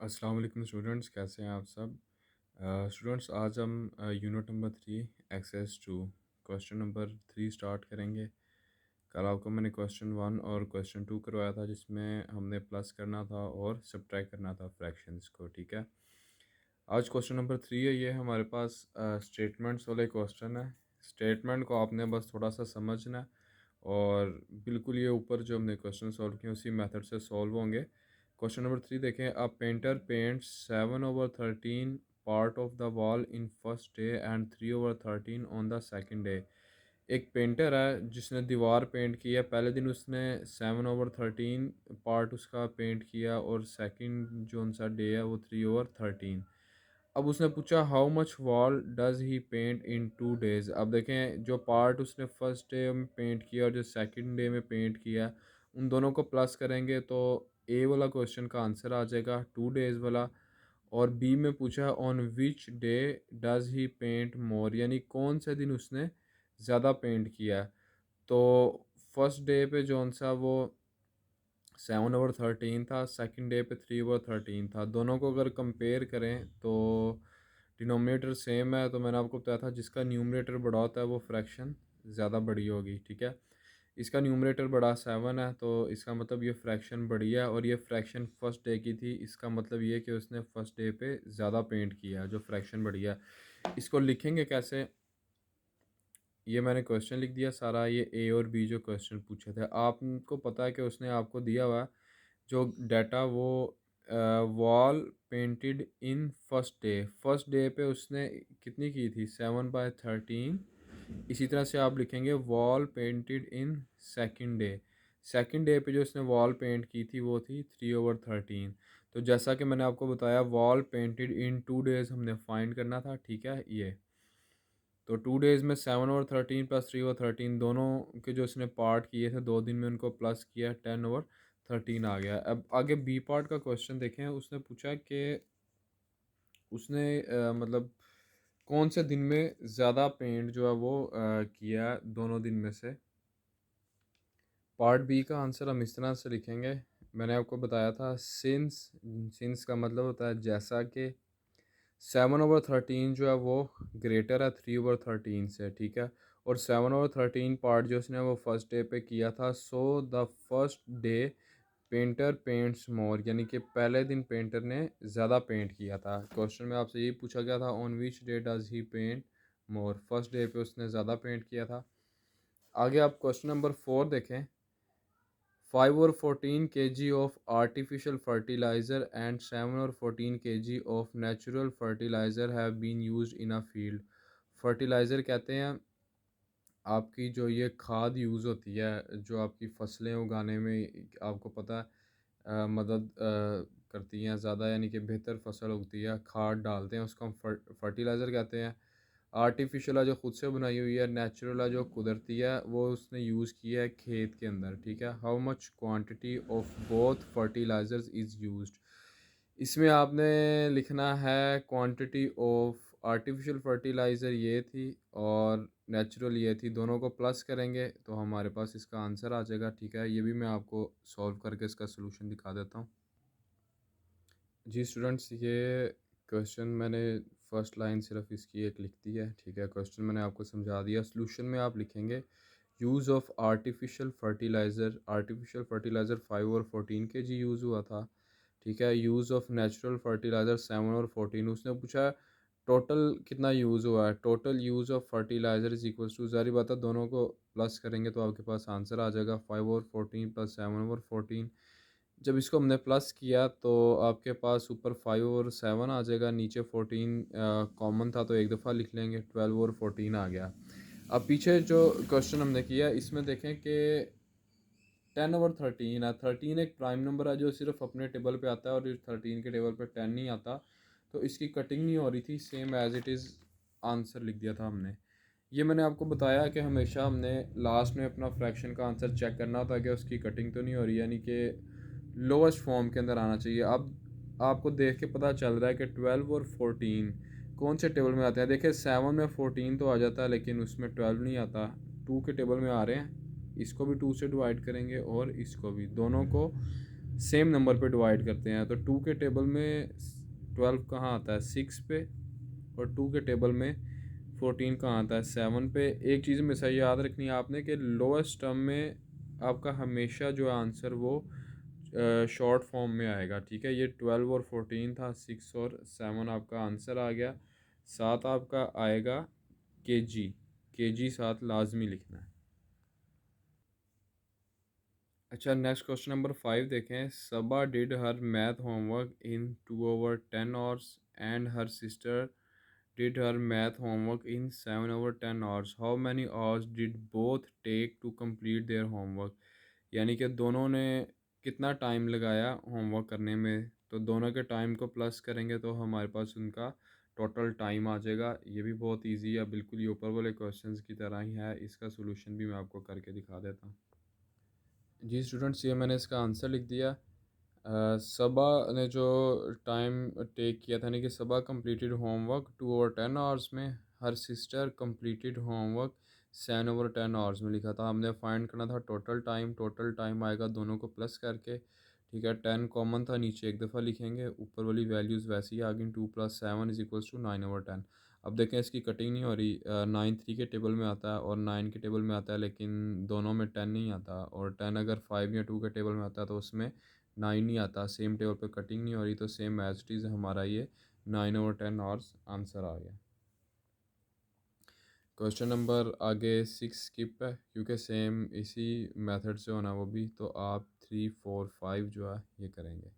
अस्सलाम वालेकुम स्टूडेंट्स, कैसे हैं आप सब। स्टूडेंट्स, आज हम unit number 3 exercise 2 question number 3 start करेंगे। कल आपको मैंने क्वेश्चन 1 और क्वेश्चन 2 करवाया था, जिसमें हमने प्लस करना था और सब्ट्रैक्ट करना था फ्रैक्शंस को। ठीक है, आज क्वेश्चन नंबर 3 है। ये हमारे पास स्टेटमेंट्स वाले क्वेश्चन है। स्टेटमेंट को आपने बस थोड़ा सा समझना है और बिल्कुल ये ऊपर जो हमने क्वेश्चन सॉल्व किए उसी मेथड से सॉल्व होंगे। क्वेश्चन नंबर 3 देखें। A painter paints 7/13 part of the wall in first day and 3/13 on the second day. एक पेंटर है जिसने दीवार पेंट की है। पहले दिन उसने 7/13 पार्ट उसका पेंट किया और सेकंड जो सा डे है वो 3/13। अब उसने पूछा how much wall does he paint in 2 days. अब देखें, जो पार्ट उसने फर्स्ट डे में पेंट किया और जो सेकंड डे में पेंट किया, उन दोनों को प्लस करेंगे तो ए वाला क्वेश्चन का आंसर आ जाएगा 2 डेज़ वाला। और बी में पूछा on which day does he paint more, यानी कौन से दिन उसने ज़्यादा पेंट किया। तो फर्स्ट डे पे जो सा वो 7/13 था, सेकंड डे पे 3/13 था। दोनों को अगर कंपेयर करें तो डिनोमिनेटर सेम है। तो मैंने आपको बताया था जिसका न्यूमरेटर बड़ा होता है वो फ्रैक्शन ज़्यादा बड़ी होगी। ठीक है, इसका न्यूमरेटर बड़ा 7 है, तो इसका मतलब ये फ्रैक्शन बड़ी है और ये फ्रैक्शन फर्स्ट डे की थी। इसका मतलब ये कि उसने फर्स्ट डे पे ज़्यादा पेंट किया है, जो फ्रैक्शन बड़ी है। इसको लिखेंगे कैसे, ये मैंने क्वेश्चन लिख दिया सारा। ये ए और बी जो क्वेश्चन पूछे थे, आपको पता है कि उसने आपको दिया हुआ है जो डाटा, वो wall painted in first day पे उसने कितनी की थी, 7/13। इसी तरह से आप लिखेंगे wall painted in second day. Second day पे जो उसने वॉल पेंट की थी वो थी 3/13। तो जैसा कि मैंने आपको बताया, वॉल पेंटेड इन 2 डेज़ हमने फाइंड करना था। ठीक है, ये तो 2 डेज़ में 7/13 प्लस 3/13 दोनों के जो इसने पार्ट किए थे 2 दिन में, उनको प्लस किया, 10/13 आ गया। अब आगे बी पार्ट का क्वेश्चन देखें। उसने पूछा कि उसने मतलब कौन से दिन में ज़्यादा पेंट जो है वो किया दोनों दिन में से। पार्ट बी का आंसर हम इस तरह से लिखेंगे। मैंने आपको बताया था सिंस का मतलब होता है जैसा कि 7/13 जो है वो ग्रेटर है 3/13 से। ठीक है, और 7/13 पार्ट जो उसने वो फर्स्ट डे पे किया था। So the first day painter paints more, यानी कि पहले दिन पेंटर ने ज़्यादा पेंट किया था। क्वेश्चन में आपसे यही पूछा गया था on which day does he paint more, first day पे उसने ज़्यादा पेंट किया था। आगे आप क्वेश्चन नंबर 4 देखें। 5/14 kg of artificial fertilizer and 7/14 kg of natural fertilizer have been used in a field। Fertiliser कहते हैं आपकी जो ये खाद यूज़ होती है जो आपकी फसलें उगाने में, आपको पता है मदद करती हैं ज़्यादा, यानी कि बेहतर फसल उगती है। खाद डालते हैं उसको हम फर्टिलाइज़र कहते हैं। आर्टिफिशियल है जो ख़ुद से बनाई हुई है, नेचुरल है जो कुदरती है, वो उसने यूज़ किया है खेत के अंदर। ठीक है, how much quantity of both fertilisers is used. इसमें आपने लिखना है क्वांटिटी ऑफ आर्टिफिशियल फर्टिलाइज़र ये थी और नेचुरल ये थी, दोनों को प्लस करेंगे तो हमारे पास इसका आंसर आ जाएगा। ठीक है, ये भी मैं आपको सॉल्व करके इसका सलूशन दिखा देता हूँ। जी स्टूडेंट्स, ये क्वेश्चन मैंने फर्स्ट लाइन सिर्फ इसकी एक लिख दी है। ठीक है, क्वेश्चन मैंने आपको समझा दिया। सलूशन में आप लिखेंगे use of artificial fertiliser 5/14 kg use हुआ था। ठीक है, यूज़ ऑफ नेचुरल फर्टिलाइज़र 7/14। उसने पूछा टोटल कितना यूज़ हुआ है। Total use of fertiliser is equals to, ज़ाहिर बात है दोनों को प्लस करेंगे तो आपके पास आंसर आ जाएगा 5/14 प्लस 7/14। जब इसको हमने प्लस किया तो आपके पास ऊपर 5/7 आ जाएगा, नीचे 14 कॉमन था तो एक दफ़ा लिख लेंगे, 12/14 आ गया। अब पीछे जो क्वेश्चन हमने किया इसमें देखें कि 10/13 है। 13 एक प्राइम नंबर है जो सिर्फ अपने टेबल पे आता है और 13 के टेबल पे 10 नहीं आता, तो इसकी कटिंग नहीं हो रही थी, same as it is answer लिख दिया था हमने। ये मैंने आपको बताया कि हमेशा हमने लास्ट में अपना फ्रैक्शन का आंसर चेक करना होता है कि उसकी कटिंग तो नहीं हो रही, यानी कि लोवेस्ट फॉर्म के अंदर आना चाहिए। अब आपको देख के पता चल रहा है कि 12 और 14 कौन से टेबल में आते हैं। देखिए 7 में 14 तो आ जाता है लेकिन उसमें 12 नहीं आता, 2 के टेबल में आ रहे हैं। इसको भी 2 से डिवाइड करेंगे और इसको भी, दोनों को सेम नंबर पे डिवाइड करते हैं। तो 2 के टेबल में 12 कहाँ आता है, 6 पे, और 2 के टेबल में 14 कहाँ आता है, 7 पे। एक चीज़ में सही याद रखनी है आपने कि लोएस्ट टर्म में आपका हमेशा जो आंसर वो शॉर्ट फॉर्म में आएगा, ठीक है। ये 12 और 14 था, 6 और 7 आपका आंसर आ गया। साथ आपका आएगा केजी, केजी साथ लाजमी लिखना है। अच्छा, नेक्स्ट क्वेश्चन नंबर 5 देखें। Saba did her math homework in 2/10 hours and her sister did her math homework in 7/10 hours. How many hours did both take to complete their homework? यानी कि दोनों ने कितना टाइम लगाया होमवर्क करने में। तो दोनों के टाइम को प्लस करेंगे तो हमारे पास उनका टोटल टाइम आ जाएगा। ये भी बहुत इजी है, बिल्कुल ये ऊपर वाले क्वेश्चंस की तरह ही है। इसका सोल्यूशन भी मैं आपको करके दिखा देता हूँ। जी स्टूडेंट्स, ये मैंने इसका आंसर लिख दिया। सबा ने जो टाइम टेक किया था, यानी कि सबा कंप्लीटेड होमवर्क 2/10 hours में। Her sister completed homework 7/10 hours में लिखा था। हमने फाइंड करना था टोटल टाइम। टोटल टाइम आएगा दोनों को प्लस करके, ठीक है। 10 कॉमन था, नीचे एक दफ़ा लिखेंगे, ऊपर वाली वैल्यूज़ वैसी ही आ गई। 2 + 7 = 9/10। अब देखें इसकी कटिंग नहीं हो रही। 9 3 के टेबल में आता है और 9 के टेबल में आता है, लेकिन दोनों में 10 नहीं आता। और 10 अगर 5 या 2 के टेबल में आता है तो उसमें 9 नहीं आता। सेम टेबल पे कटिंग नहीं हो रही, तो सेम एज इट इज़ हमारा ये 9/10 hours आंसर आ गया। क्वेश्चन नंबर आगे 6 स्किप है क्योंकि सेम इसी मेथड से होना वो भी। तो आप 3 4 5 जो है ये करेंगे।